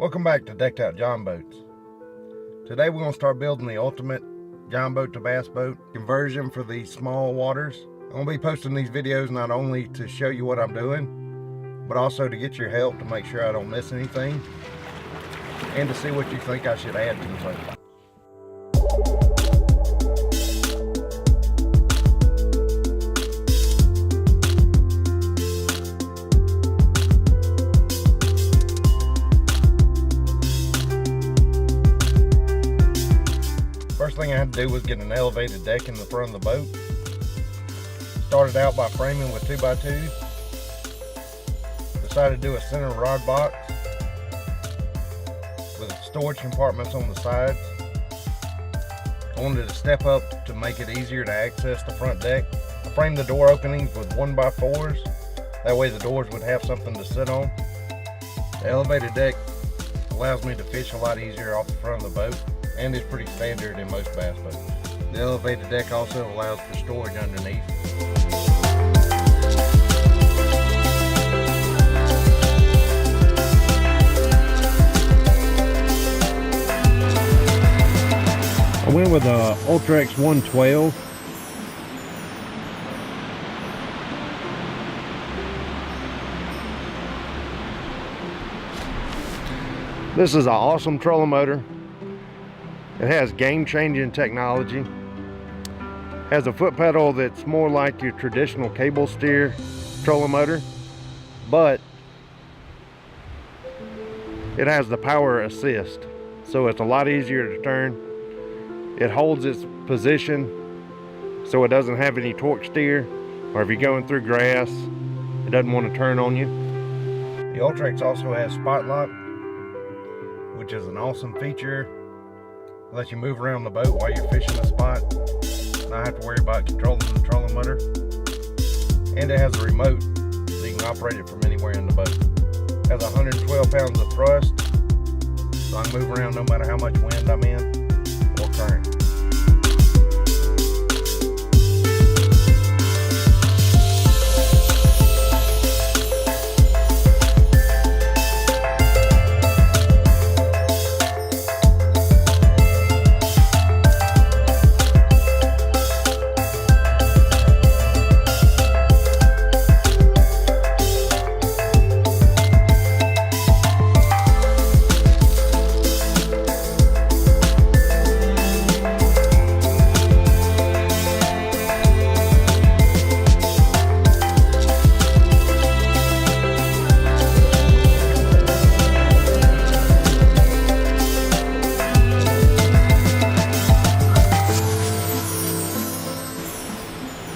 Welcome back to Decked Out John Boats. Today we're going to start building the ultimate John boat to bass boat conversion for these small waters. I'm going to be posting these videos not only to show you what I'm doing, but also to get your help to make sure I don't miss anything and to see what you think I should add to the boat. First thing I had to do was get an elevated deck in the front of the boat. Started out by framing with 2x2s. Decided to do a center rod box with storage compartments on the sides. I wanted to step up to make it easier to access the front deck. I framed the door openings with 1x4s. That way the doors would have something to sit on. The elevated deck allows me to fish a lot easier off the front of the boat, and is pretty standard in most bass boats. The elevated deck also allows for storage underneath. I went with a Ultra-X 112. This is an awesome trolling motor. It has game-changing technology. Has a foot pedal that's more like your traditional cable steer trolling motor, but it has the power assist, so it's a lot easier to turn. It holds its position so it doesn't have any torque steer, or if you're going through grass, it doesn't want to turn on you. The Ultra-X also has spot lock, which is an awesome feature. Let you move around the boat while you're fishing a spot, not have to worry about controlling the trolling motor. And it has a remote so you can operate it from anywhere in the boat. It has 112 pounds of thrust, so I can move around no matter how much wind I'm in or current.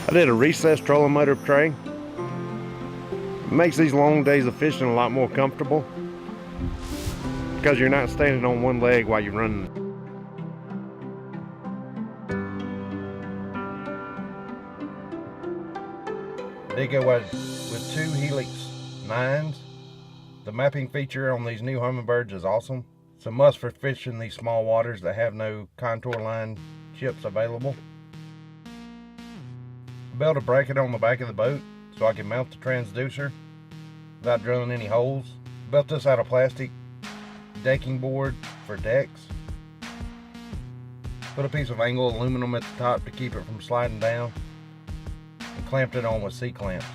I did a recessed trolling motor tray. It makes these long days of fishing a lot more comfortable because you're not standing on one leg while you're running. I did go with 2 Helix 9s. The mapping feature on these new Humminbirds is awesome. It's a must for fishing these small waters that have no contour line chips available. I built a bracket on the back of the boat so I can mount the transducer without drilling any holes. Built this out of plastic decking board for decks. Put a piece of angled aluminum at the top to keep it from sliding down, and clamped it on with C-clamps.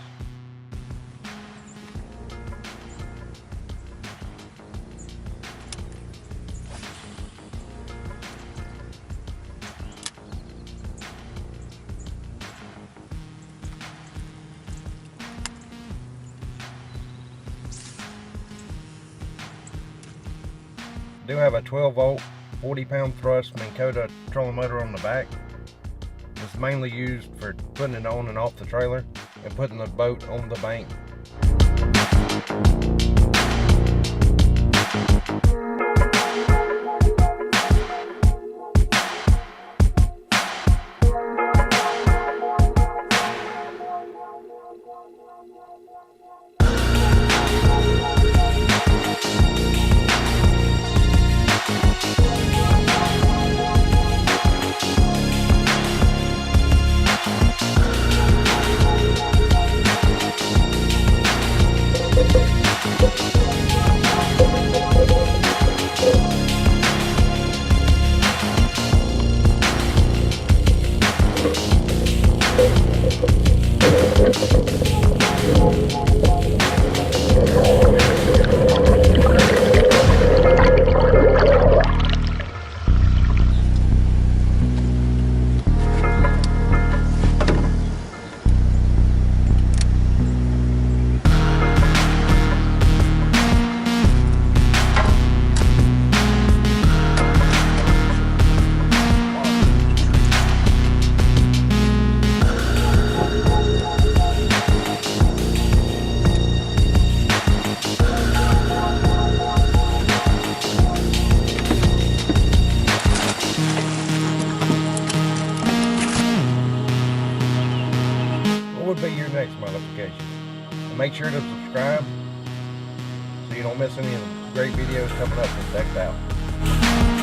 I do have a 12-volt, 40-pound thrust Minn Kota trolling motor on the back. It's mainly used for putting it on and off the trailer and putting the boat on the bank. What would be your next modification? And make sure to subscribe so you don't miss any of the great videos coming up from Decked Out.